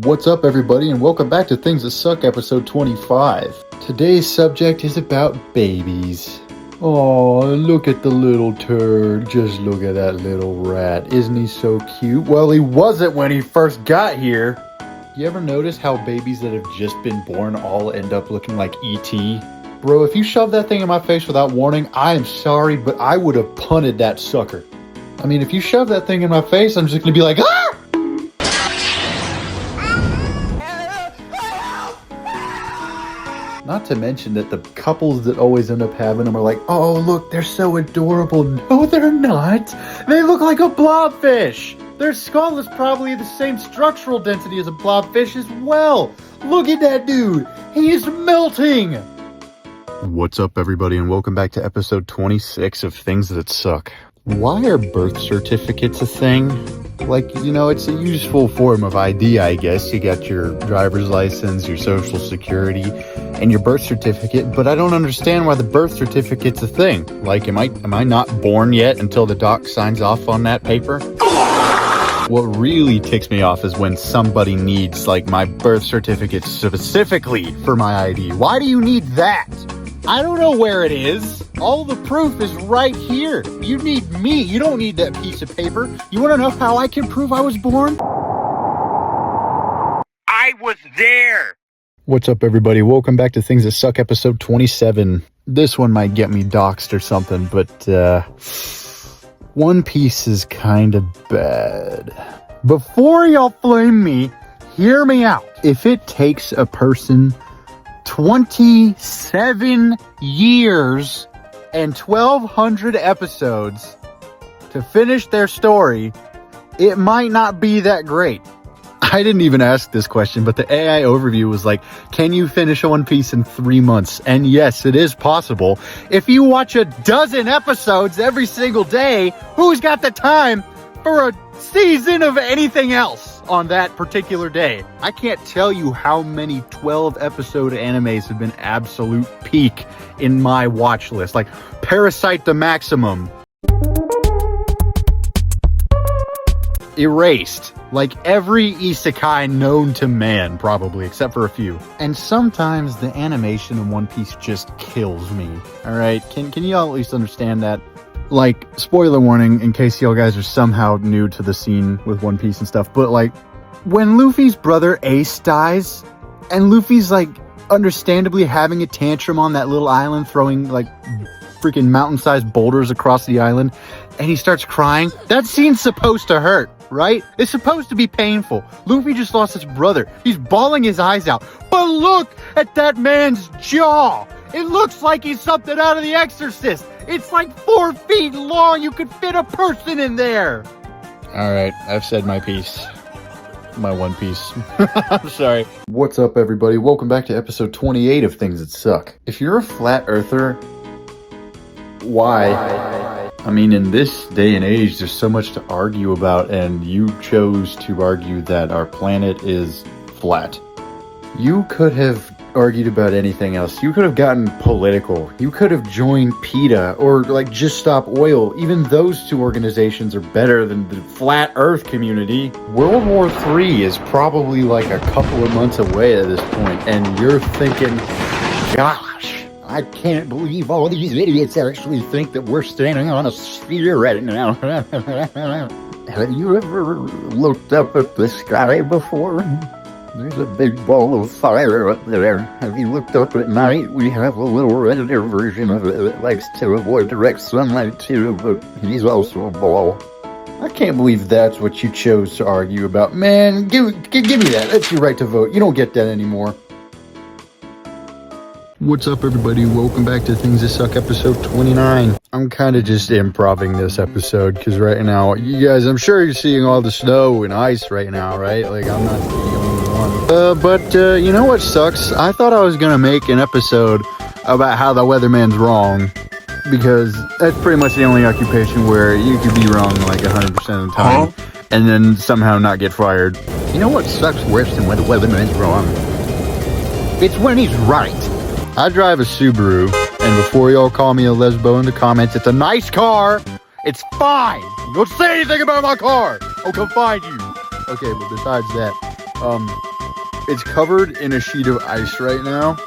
What's up, everybody, and welcome back to Things That Suck, episode 25. Today's subject is about babies. Oh, look at the little turd. Just look at that little rat. Isn't he so cute? Well, he wasn't when he first got here. You ever notice how babies that have just been born all end up looking like E.T.? Bro, if you shove that thing in my face without warning, I am sorry, but I would have punted that sucker. I mean, if you shove that thing in my face, I'm just gonna be like, ah! Not to mention that the couples that always end up having them are like, oh, look, they're so adorable. No, they're not. They look like a blobfish. Their skull is probably the same structural density as a blobfish as well. Look at that dude. He is melting. What's up, everybody, and welcome back to episode 26 of Things That Suck. Why are birth certificates a thing? Like, you know, it's a useful form of ID, I guess. You got your driver's license, your social security, and your birth certificate, but I don't understand why the birth certificate's a thing. Like, am I not born yet until the doc signs off on that paper? What really ticks me off is when somebody needs, like, my birth certificate specifically for my ID. Why do you need that? I don't know where it is. All the proof is right here. You need me. You don't need that piece of paper. You want to know how I can prove I was born? I was there. What's up, everybody? Welcome back to Things That Suck, episode 27. This one might get me doxxed or something, but One Piece is kind of bad. Before y'all flame me, hear me out. If it takes a person 27 years and 1,200 episodes to finish their story, it might not be that great. I didn't even ask this question, but the AI overview was like, can you finish One Piece in 3 months? And yes, it is possible. If you watch a dozen episodes every single day, who's got the time for a season of anything else on that particular day? I can't tell you how many 12-episode animes have been absolute peak in my watch list. Like Parasite the Maximum, Erased, like every isekai known to man, probably, except for a few. And sometimes the animation in One Piece just kills me. Alright, can y'all at least understand that? Like, spoiler warning in case y'all guys are somehow new to the scene with One Piece and stuff, but like, when Luffy's brother Ace dies, and Luffy's like, understandably having a tantrum on that little island, throwing like freaking mountain-sized boulders across the island, and he starts crying, that scene's supposed to hurt, right? It's supposed to be painful. Luffy just lost his brother. He's bawling his eyes out. But look at that man's jaw! It looks like he's something out of The Exorcist! It's like 4 feet long! You could fit a person in there! Alright, I've said my piece. My One Piece. I'm sorry. What's up, everybody? Welcome back to episode 28 of Things That Suck. If you're a flat earther, why? I mean, in this day and age, there's so much to argue about, and you chose to argue that our planet is flat. You could have argued about anything else. You could have gotten political. You could have joined PETA or like Just Stop Oil. Even those two organizations are better than the flat earth community. World War III is probably like a couple of months away at this point, and you're thinking, gosh, I can't believe all these idiots actually think that we're standing on a sphere right now. Have you ever looked up at the sky before? There's a big ball of fire up there. Have you looked up at night? We have a little redder version of it that likes to avoid direct sunlight too, but he's also a ball. I can't believe that's what you chose to argue about. Man, give me that. That's your right to vote. You don't get that anymore. What's up, everybody? Welcome back to Things That Suck, episode 29. I'm kind of just improvising this episode because right now, you guys, I'm sure you're seeing all the snow and ice right now, right? Like, I'm not the only one. But you know what sucks? I thought I was going to make an episode about how the weatherman's wrong, because that's pretty much the only occupation where you could be wrong like 100% of the time and then somehow not get fired. You know what sucks worse than when the weatherman's wrong? It's when he's right. I drive a Subaru, and before y'all call me a lesbo in the comments, it's a nice car. It's fine. Don't say anything about my car. I'll come find you. Okay, but besides that, It's covered in a sheet of ice right now.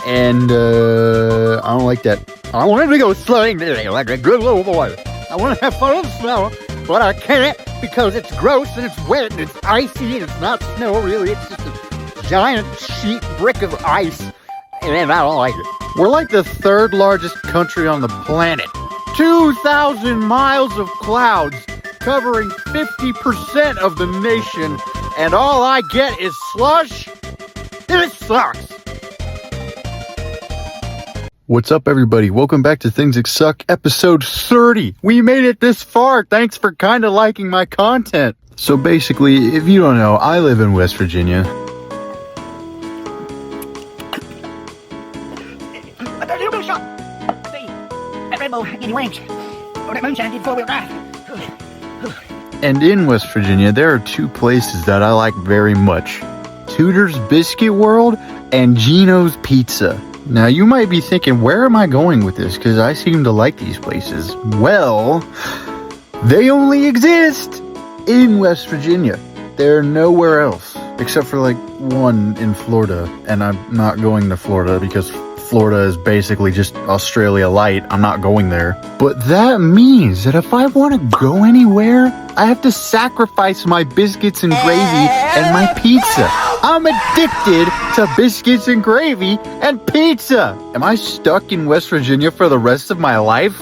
And, I don't like that. I wanted to go sledding today like a good little boy. I want to have fun in the snow, but I can't because it's gross and it's wet and it's icy and it's not snow really. It's just a giant sheet brick of ice. And I don't like it. We're like the third largest country on the planet. 2,000 miles of clouds covering 50% of the nation. And all I get is slush. It sucks. What's up, everybody? Welcome back to Things That Suck, episode 30. We made it this far. Thanks for kind of liking my content. So basically, if you don't know, I live in West Virginia. A little bit of shot. See, that Red Bull in your wings. Or that moonshine did four-wheel drive. And in West Virginia, there are two places that I like very much. Tudor's Biscuit World and Gino's Pizza. Now, you might be thinking, where am I going with this? Because I seem to like these places. Well, they only exist in West Virginia. They're nowhere else, except for like one in Florida. And I'm not going to Florida because Florida is basically just Australia light. I'm not going there. But that means that if I want to go anywhere, I have to sacrifice my biscuits and gravy and my pizza. I'm addicted to biscuits and gravy and pizza. Am I stuck in West Virginia for the rest of my life?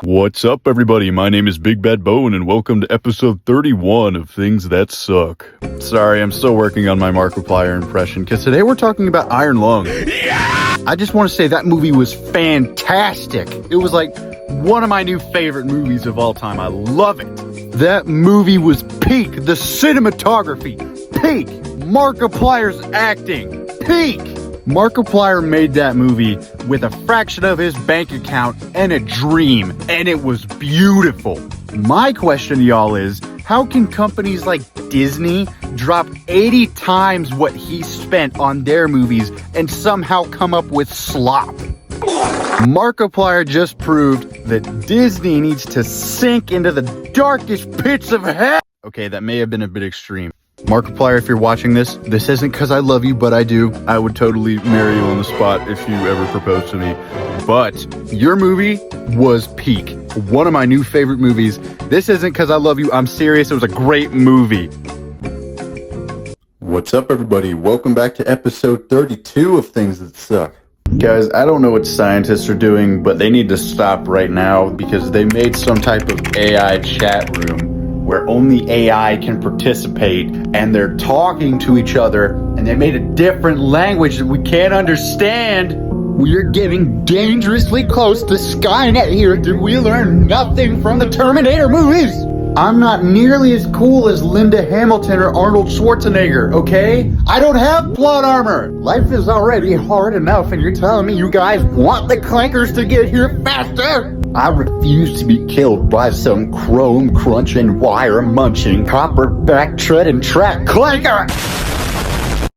What's up, everybody? My name is Big Bad Bone, and welcome to episode 31 of Things That Suck. Sorry, I'm still working on my Markiplier impression, because today we're talking about Iron Lung. Yeah! I just want to say that movie was fantastic. It was like one of my new favorite movies of all time. I love it. That movie was peak. The cinematography, peak. Markiplier's acting, peak. Markiplier made that movie with a fraction of his bank account and a dream, and it was beautiful. My question to y'all is, how can companies like Disney drop 80 times what he spent on their movies and somehow come up with slop? Markiplier just proved that Disney needs to sink into the darkest pits of hell. Okay, that may have been a bit extreme. Markiplier, if you're watching this isn't because I love you, but I do. I would totally marry you on the spot if you ever proposed to me. But your movie was peak. One of my new favorite movies. This isn't because I love you. I'm serious. It was a great movie. What's up, everybody? Welcome back to episode 32 of Things That Suck. Guys, I don't know what scientists are doing, but they need to stop right now because they made some type of AI chat room where only AI can participate, and they're talking to each other, and they made a different language that we can't understand. We're getting dangerously close to Skynet here. Did we learn nothing from the Terminator movies? I'm not nearly as cool as Linda Hamilton or Arnold Schwarzenegger, okay? I don't have plot armor. Life is already hard enough, and you're telling me you guys want the clankers to get here faster? I refuse to be killed by some chrome crunching, wire munching, copper back treading track clanker.